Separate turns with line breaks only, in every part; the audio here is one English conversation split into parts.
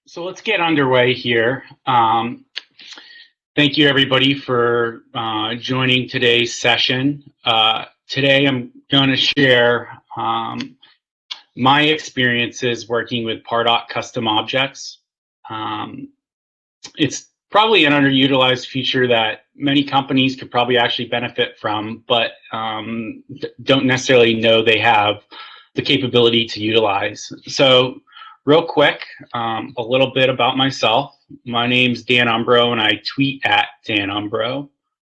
So let's get underway here. Thank you, everybody, for joining today's session. Today, I'm going to share my experiences working with Pardot custom objects. It's probably an underutilized feature that many companies could probably actually benefit from, but don't necessarily know they have the capability to utilize. So real quick, a little bit about myself. My name's Dan Umbro, and I tweet at Dan Umbro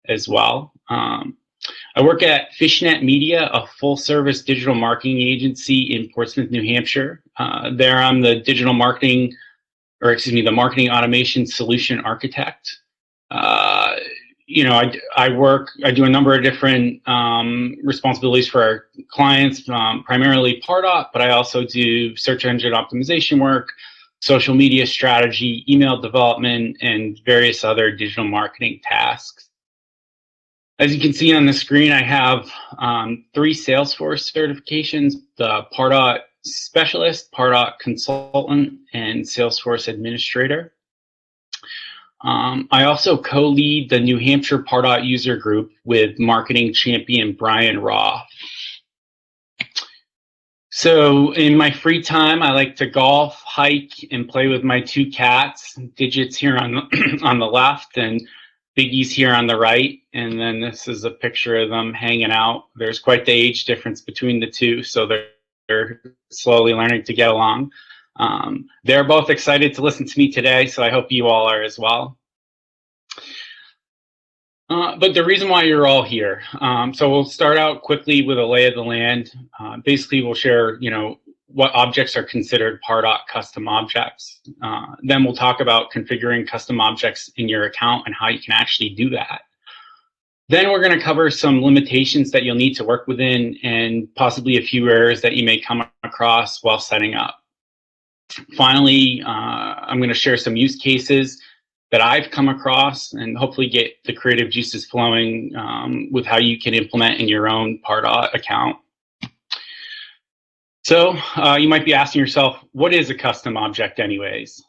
as well. I work at Fishnet Media, a full-service digital marketing agency in Portsmouth, New Hampshire. There I'm the digital marketing, the marketing automation solution architect. I do a number of different responsibilities for our clients, primarily Pardot, but I also do search engine optimization work, social media strategy, email development, and various other digital marketing tasks. As you can see on the screen, I have 3 Salesforce certifications: the Pardot Specialist, Pardot Consultant, and Salesforce Administrator. I also co-lead the New Hampshire Pardot User Group with marketing champion Brian Raw. So in my free time, I like to golf, hike, and play with my 2 cats, Digits here on the, on the left and Biggie's here on the right. And then this is a picture of them hanging out. There's quite the age difference between the 2, so they're slowly learning to get along. They're both excited to listen to me today, so I hope you all are as well. But the reason why you're all here, so we'll start out quickly with a lay of the land. Basically, we'll share, what objects are considered Pardot custom objects. Then we'll talk about configuring custom objects in your account and how you can actually do that. Then we're going to cover some limitations that you'll need to work within and possibly a few errors that you may come across while setting up. Finally, I'm going to share some use cases that I've come across and hopefully get the creative juices flowing with how you can implement in your own Pardot account. So you might be asking yourself, what is a custom object anyways?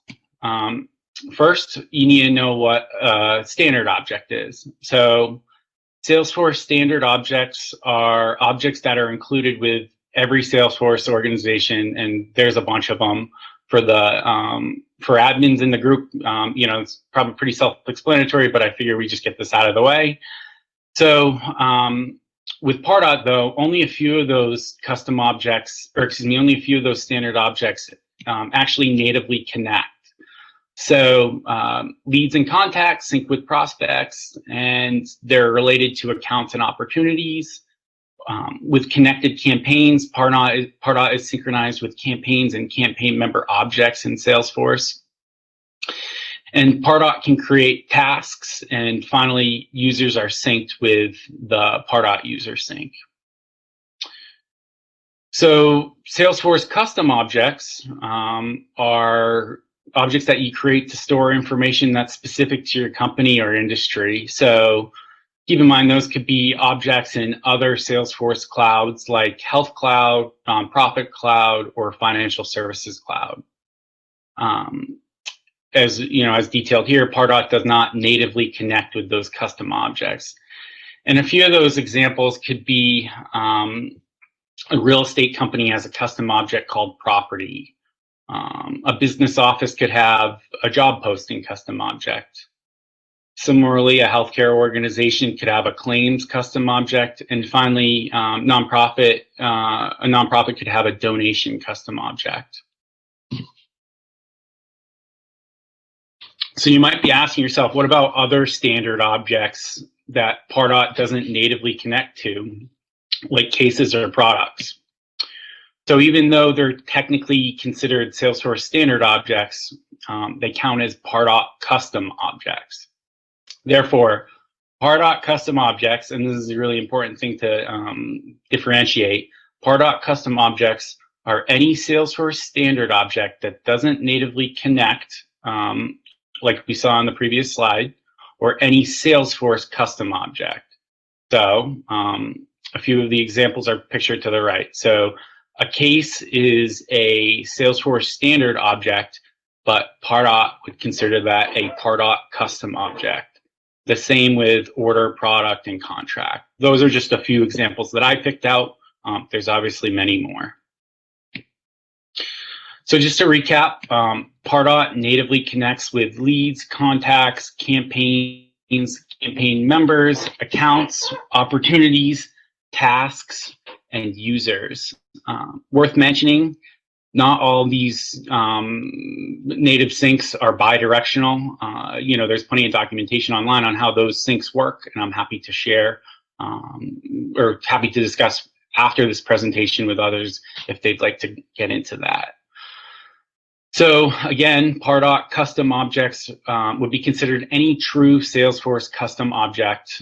First, you need to know what a standard object is. So Salesforce standard objects are objects that are included with every Salesforce organization, and there's a bunch of them. For the for admins in the group, it's probably pretty self-explanatory, but I figure we just get this out of the way. So with Pardot, though, only a few of those custom objects, only a few of those standard objects actually natively connect. So leads and contacts sync with prospects, and they're related to accounts and opportunities. With connected campaigns, Pardot is synchronized with campaigns and campaign member objects in Salesforce. And Pardot can create tasks, and finally, users are synced with the Pardot user sync. So Salesforce custom objects are objects that you create to store information that's specific to your company or industry. So keep in mind, those could be objects in other Salesforce clouds like Health Cloud, Nonprofit Cloud, or Financial Services Cloud. As detailed here, Pardot does not natively connect with those custom objects. And a few of those examples could be a real estate company has a custom object called property. A business office could have a job posting custom object. Similarly, a healthcare organization could have a claims custom object. And finally, a nonprofit could have a donation custom object. So you might be asking yourself, what about other standard objects that Pardot doesn't natively connect to, like cases or products? So even though they're technically considered Salesforce standard objects, they count as Pardot custom objects. Therefore, Pardot custom objects, and this is a really important thing to differentiate, Pardot custom objects are any Salesforce standard object that doesn't natively connect, like we saw on the previous slide, or any Salesforce custom object. So a few of the examples are pictured to the right. So a case is a Salesforce standard object but Pardot would consider that a Pardot custom object. The same with order, product, and contract. Those are just a few examples that I picked out. There's obviously many more. So just to recap, Pardot natively connects with leads, contacts, campaigns, campaign members, accounts, opportunities, tasks, and users. Worth mentioning, not all these native syncs are bi-directional. There's plenty of documentation online on how those syncs work, and I'm happy to share or happy to discuss after this presentation with others if they'd like to get into that. So again, Pardot custom objects would be considered any true Salesforce custom object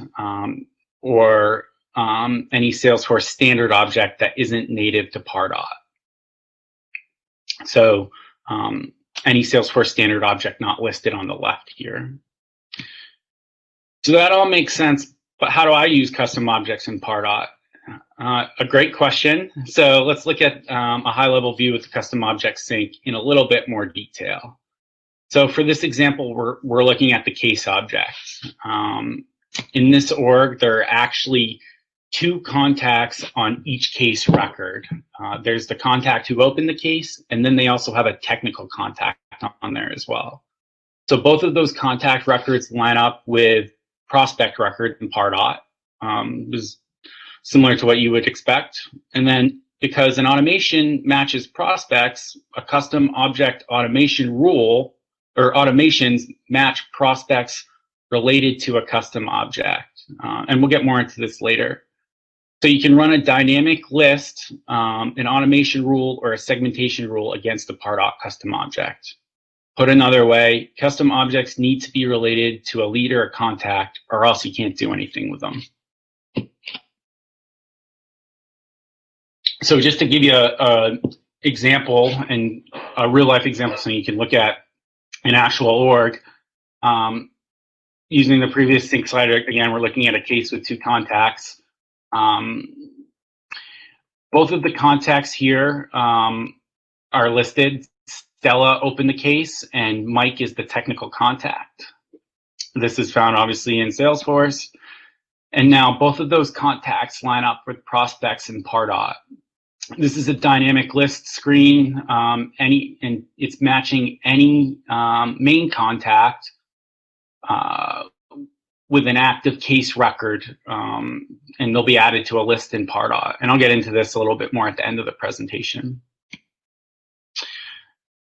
or any Salesforce standard object that isn't native to Pardot. So any Salesforce standard object not listed on the left here. So that all makes sense, but how do I use custom objects in Pardot? A great question. So let's look at a high-level view of the custom object sync in a little bit more detail. So for this example, we're looking at the case objects. In this org, there are actually 2 contacts on each case record. There's the contact who opened the case, and then they also have a technical contact on there as well. So both of those contact records line up with prospect record in Pardot. Is similar to what you would expect. And then because an automation matches prospects, a custom object automation rule or automations match prospects related to a custom object. And we'll get more into this later. So you can run a dynamic list, an automation rule or a segmentation rule against a Pardot custom object. Put another way, custom objects need to be related to a lead or a contact, or else you can't do anything with them. So just to give you a example and a real life example so you can look at an actual org, using the previous sync slide, again, we're looking at a case with 2 contacts. Both of the contacts here are listed. Stella opened the case and Mike is the technical contact. This is found obviously in Salesforce. And now both of those contacts line up with prospects in Pardot. This is a dynamic list screen, and it's matching any main contact with an active case record, and they'll be added to a list in Pardot. And I'll get into this a little bit more at the end of the presentation.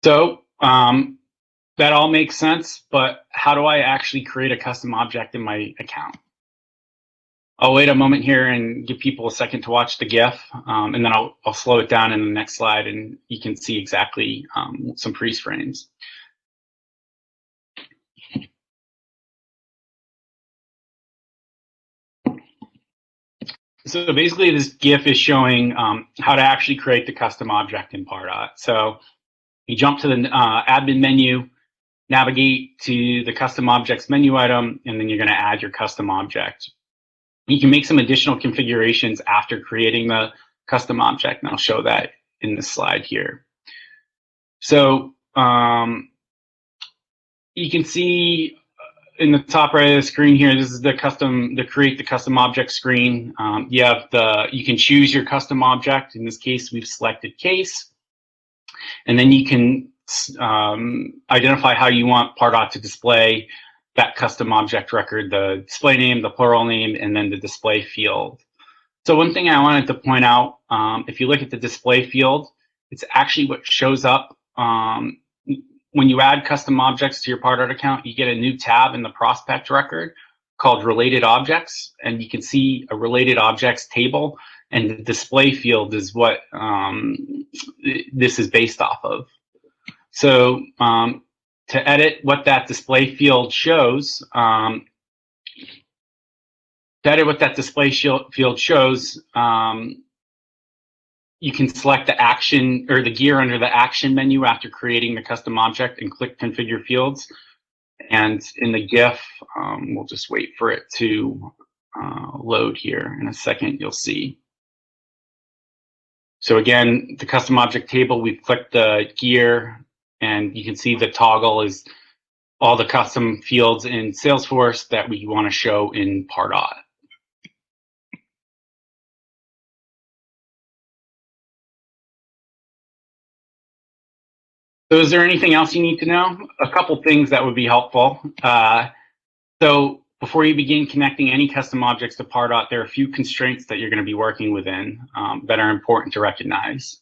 So that all makes sense, but how do I actually create a custom object in my account? I'll wait a moment here and give people a second to watch the GIF, and then I'll slow it down in the next slide and you can see exactly some freeze frames. So basically this GIF is showing how to actually create the custom object in Pardot. So you jump to the admin menu, navigate to the custom objects menu item, and then you're going to add your custom object. You can make some additional configurations after creating the custom object, and I'll show that in this slide here. So you can see in the top right of the screen here, this is the create the custom object screen. You can choose your custom object. In this case, we've selected case, and then you can identify how you want Pardot to display that custom object record, the display name, the plural name, and then the display field. So one thing I wanted to point out, if you look at the display field, it's actually what shows up when you add custom objects to your Pardot account. You get a new tab in the prospect record called related objects, and you can see a related objects table, and the display field is what this is based off of. So to edit what that display field shows, you can select the action or the gear under the action menu after creating the custom object and click configure fields. And in the GIF, we'll just wait for it to load here. In a second, you'll see. So again, the custom object table, we've clicked the gear And you can see the toggle is all the custom fields in Salesforce that we want to show in Pardot. So is there anything else you need to know? A couple things that would be helpful. So before you begin connecting any custom objects to Pardot, there are a few constraints that you're going to be working within that are important to recognize.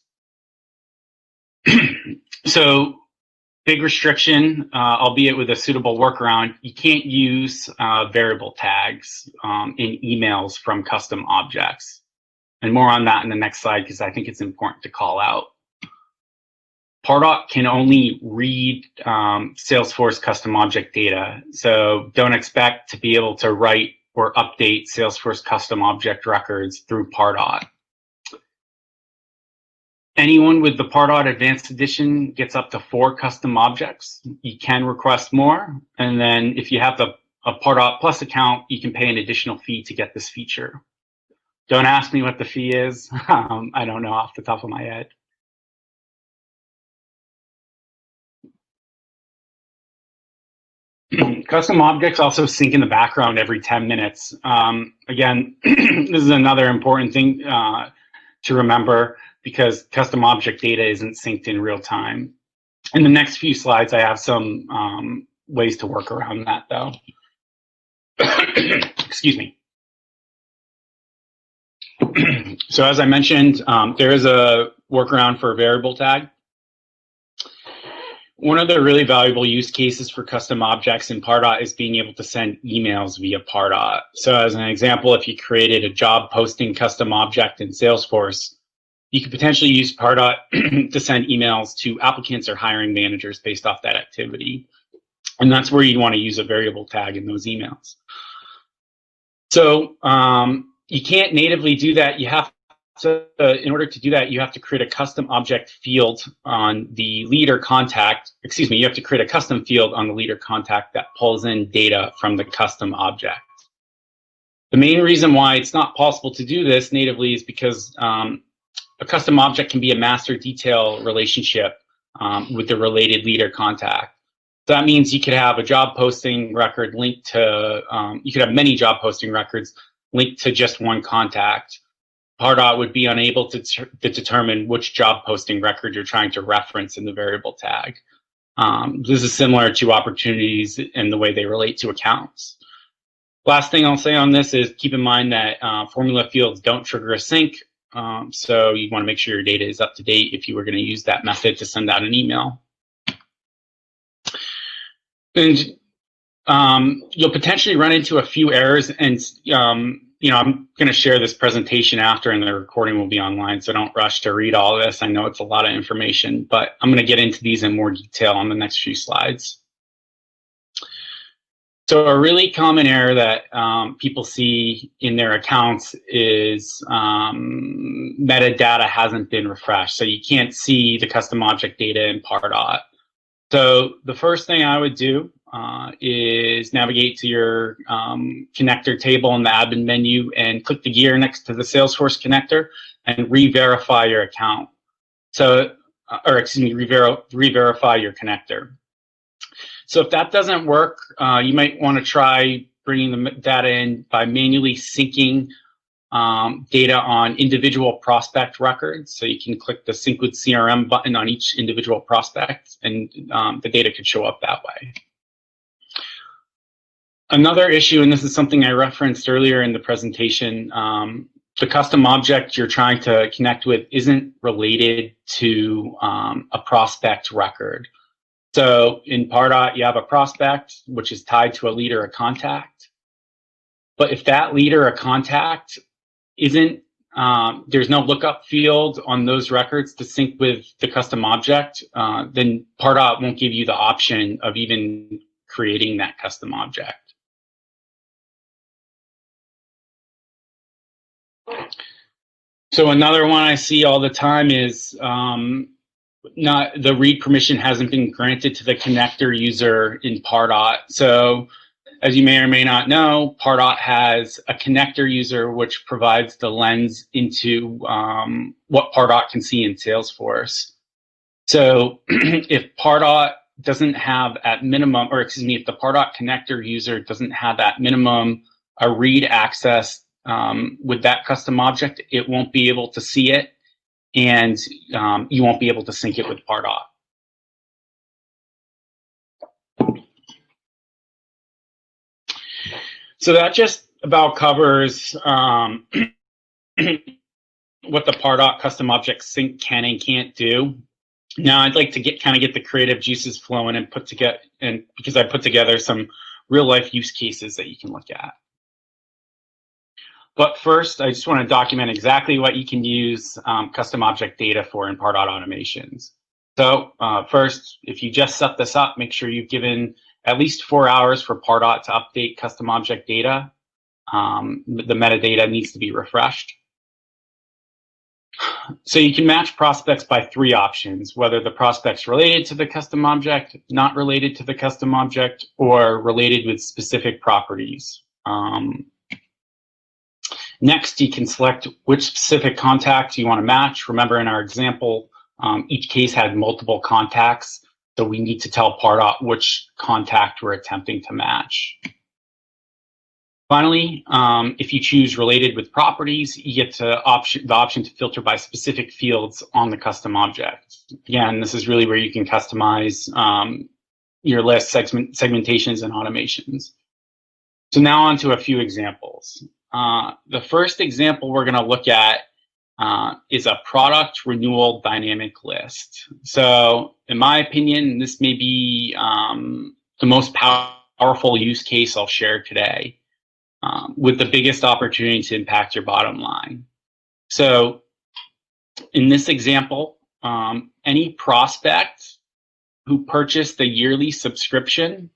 So big restriction, albeit with a suitable workaround, you can't use variable tags in emails from custom objects. And more on that in the next slide, because I think it's important to call out. Pardot can only read Salesforce custom object data, so don't expect to be able to write or update Salesforce custom object records through Pardot. Anyone with the Pardot Advanced Edition gets up to 4 custom objects. You can request more, and then if you have a Pardot Plus account, you can pay an additional fee to get this feature. Don't ask me what the fee is. I don't know off the top of my head. Custom objects also sync in the background every 10 minutes. Again, this is another important thing to remember because custom object data isn't synced in real time. In the next few slides, I have some ways to work around that, though. Excuse me. So as I mentioned, there is a workaround for a variable tag. One of the really valuable use cases for custom objects in Pardot is being able to send emails via Pardot. So as an example, if you created a job posting custom object in Salesforce, you could potentially use Pardot to send emails to applicants or hiring managers based off that activity. And that's where you want to use a variable tag in those emails. So you can't natively do that. You have to, in order to do that, you have to create a custom object field on the leader contact. Excuse me, you have to create a custom field on the leader contact that pulls in data from the custom object. The main reason why it's not possible to do this natively is because a custom object can be a master detail relationship with the related leader contact. So that means you could have a job posting record linked to, you could have many job posting records linked to just one contact. Pardot would be unable to determine which job posting record you're trying to reference in the variable tag. This is similar to opportunities and the way they relate to accounts. Last thing I'll say on this is keep in mind that formula fields don't trigger a sync. So you want to make sure your data is up to date if you were going to use that method to send out an email. And you'll potentially run into a few errors, and you know, I'm going to share this presentation after, and the recording will be online, so don't rush to read all of this. I know it's a lot of information, but I'm going to get into these in more detail on the next few slides. So a really common error that people see in their accounts is metadata hasn't been refreshed. So you can't see the custom object data in Pardot. So the first thing I would do is navigate to your connector table in the admin menu and click the gear next to the Salesforce connector and re-verify your account. So, or excuse me, re-verify your connector. So if that doesn't work, you might want to try bringing the data in by manually syncing data on individual prospect records. So you can click the Sync with CRM button on each individual prospect, and the data could show up that way. Another issue, and this is something I referenced earlier in the presentation, the custom object you're trying to connect with isn't related to a prospect record. So in Pardot, you have a prospect, which is tied to a lead or a contact. But if that lead or a contact isn't, there's no lookup field on those records to sync with the custom object, then Pardot won't give you the option of even creating that custom object. So another one I see all the time is not the read permission hasn't been granted to the connector user in Pardot. So as you may or may not know, Pardot has a connector user which provides the lens into what Pardot can see in Salesforce. So if Pardot doesn't have at minimum, or excuse me, if the Pardot connector user doesn't have at minimum a read access with that custom object, it won't be able to see it, and you won't be able to sync it with Pardot. So that just about covers what the Pardot custom object sync can and can't do. Now I'd like to get the creative juices flowing and because I put together some real life use cases that you can look at. But first, I just want to document exactly what you can use custom object data for in Pardot automations. So first, if you just set this up, make sure you've given at least 4 hours for Pardot to update custom object data. The metadata needs to be refreshed. So you can match prospects by 3 options, whether the prospect's related to the custom object, not related to the custom object, or related with specific properties. Next, you can select which specific contacts you want to match. Remember, in our example, each case had multiple contacts, so we need to tell Pardot which contact we're attempting to match. Finally, if you choose related with properties, you get the option to filter by specific fields on the custom object. Again, this is really where you can customize your list segmentations and automations. So now on to a few examples. The first example we're going to look at is a product renewal dynamic list. So in my opinion, this may be the most powerful use case I'll share today, with the biggest opportunity to impact your bottom line. So in this example, any prospect who purchased a yearly subscription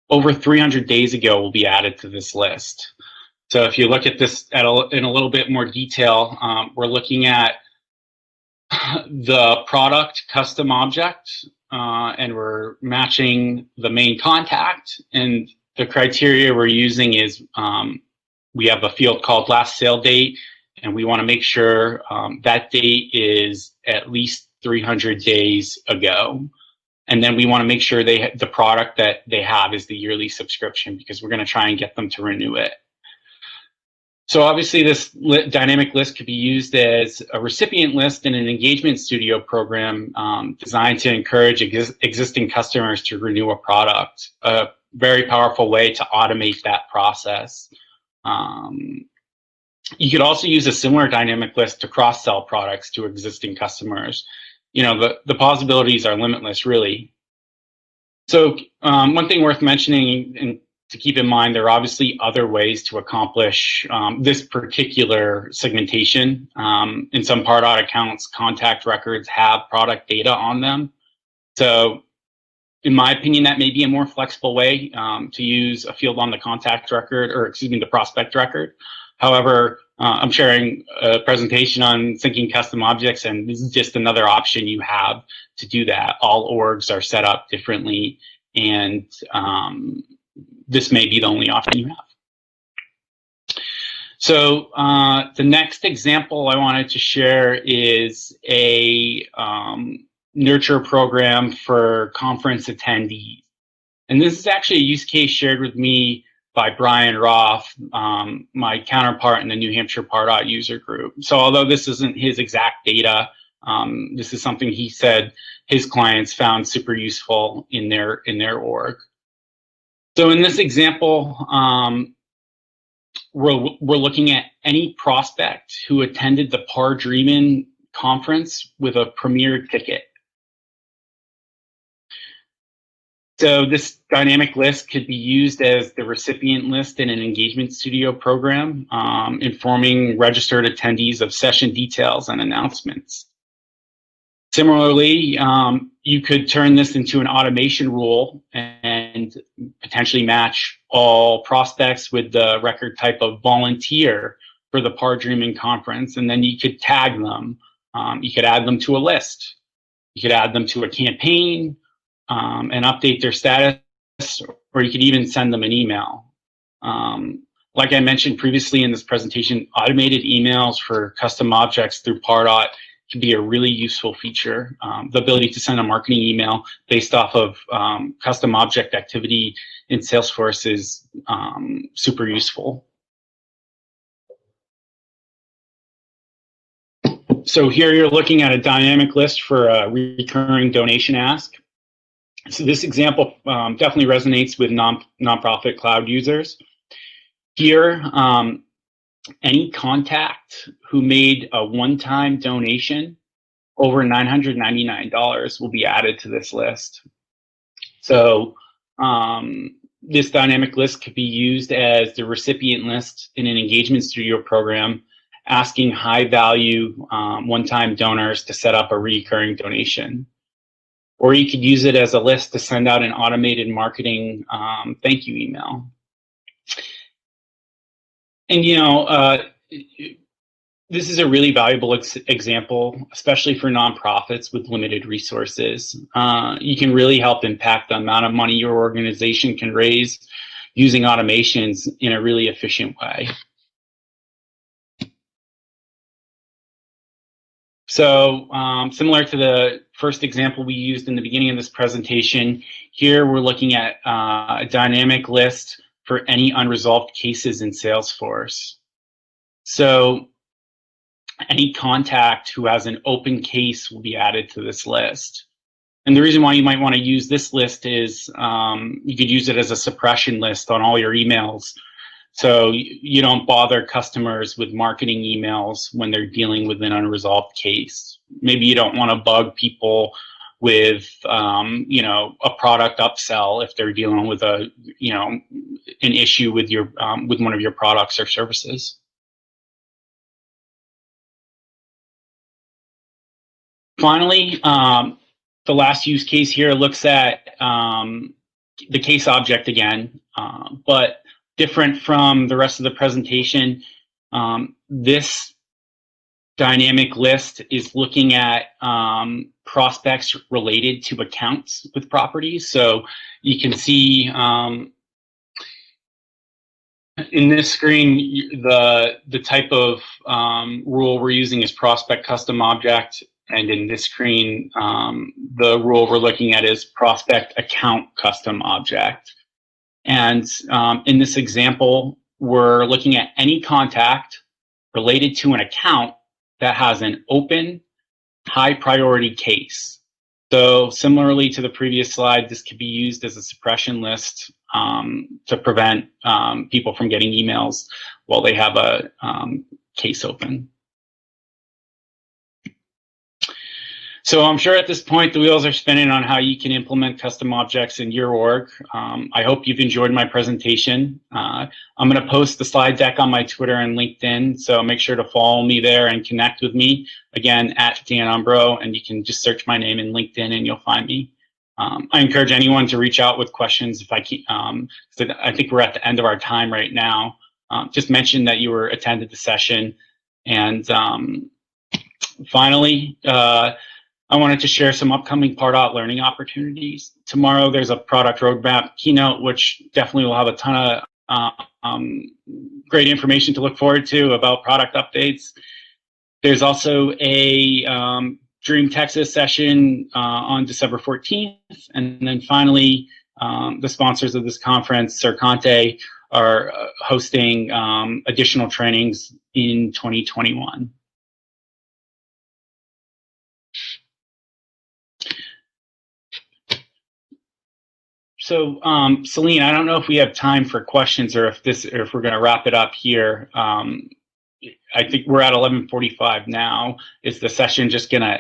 over 300 days ago will be added to this list. So if you look at this in a little bit more detail, we're looking at the product custom object, and we're matching the main contact. And the criteria we're using is we have a field called last sale date, and we want to make sure that date is at least 300 days ago. And then we want to make sure the product that they have is the yearly subscription, because we're going to try and get them to renew it. So obviously this dynamic list could be used as a recipient list in an engagement studio program designed to encourage existing customers to renew a product. A very powerful way to automate that process. You could also use a similar dynamic list to cross-sell products to existing customers. You know, the possibilities are limitless, really. So one thing worth mentioning and to keep in mind, there are obviously other ways to accomplish this particular segmentation. In some Pardot accounts, contact records have product data on them. So in my opinion, that may be a more flexible way to use a field on the contact record, or excuse me, the prospect record. However, I'm sharing a presentation on syncing custom objects, and this is just another option you have to do that. All orgs are set up differently, and this may be the only option you have. So the next example I wanted to share is a nurture program for conference attendees. And this is actually a use case shared with me by Brian Roth, my counterpart in the New Hampshire Pardot User Group. So although this isn't his exact data, this is something he said his clients found super useful in their org. So in this example, we're looking at any prospect who attended the ParDreamin conference with a premier ticket. So this dynamic list could be used as the recipient list in an engagement studio program, informing registered attendees of session details and announcements. Similarly, you could turn this into an automation rule and potentially match all prospects with the record type of volunteer for the ParDreamin conference, and then you could tag them. You could add them to a list. You could add them to a campaign and update their status, or you could even send them an email. Like I mentioned previously in this presentation, automated emails for custom objects through Pardot can be a really useful feature. The ability to send a marketing email based off of custom object activity in Salesforce is super useful. So here you're looking at a dynamic list for a recurring donation ask. So this example definitely resonates with nonprofit cloud users. Here, any contact who made a one-time donation over $999 will be added to this list. So this dynamic list could be used as the recipient list in an engagement studio program, asking high-value one-time donors to set up a recurring donation. Or you could use it as a list to send out an automated marketing thank you email. And, you know, this is a really valuable example, especially for nonprofits with limited resources. You can really help impact the amount of money your organization can raise using automations in a really efficient way. So similar to the first example we used in the beginning of this presentation, here we're looking at a dynamic list for any unresolved cases in Salesforce. So any contact who has an open case will be added to this list. And the reason why you might want to use this list is you could use it as a suppression list on all your emails. So you don't bother customers with marketing emails when they're dealing with an unresolved case. Maybe you don't want to bug people with, you know, a product upsell if they're dealing with a, you know, an issue with your with one of your products or services. Finally, the last use case here looks at the case object again, but different from the rest of the presentation. This dynamic list is looking at prospects related to accounts with properties. So you can see in this screen, the type of rule we're using is prospect custom object. And in this screen, the rule we're looking at is prospect account custom object. And in this example, we're looking at any contact related to an account that has an open, high priority case. So similarly to the previous slide, this could be used as a suppression list to prevent people from getting emails while they have a case open. So I'm sure at this point the wheels are spinning on how you can implement custom objects in your org. I hope you've enjoyed my presentation. I'm going to post the slide deck on my Twitter and LinkedIn, so make sure to follow me there and connect with me. Again, at Dan Umbro, and you can just search my name in LinkedIn and you'll find me. I encourage anyone to reach out with questions if I keep, so I think we're at the end of our time right now. Just mention that you were attended the session. And finally, I wanted to share some upcoming Pardot learning opportunities. Tomorrow there's a product roadmap keynote, which definitely will have a ton of great information to look forward to about product updates. There's also a Dream Texas session on December 14th. And then finally, the sponsors of this conference, Sercante, are hosting additional trainings in 2021. So, Celine, I don't know if we have time for questions or if we're going to wrap it up here. I think we're at 11:45 now. Is the session just gonna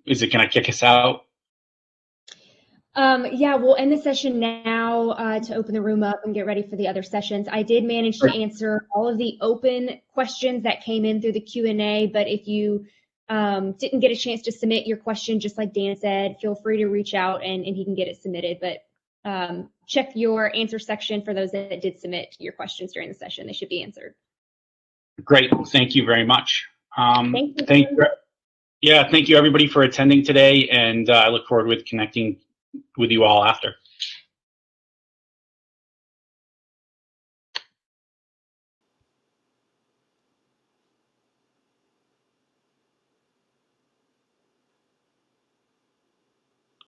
is it gonna kick us out?
Yeah, we'll end the session now to open the room up and get ready for the other sessions. I did manage to answer all of the open questions that came in through the Q&A, but if you didn't get a chance to submit your question, just like Dan said, feel free to reach out and he can get it submitted. But check your answer section for those that did submit your questions during the session. They should be answered.
Great, thank you very much.
Thank you.
Yeah, thank you everybody for attending today, and I look forward with connecting with you all after.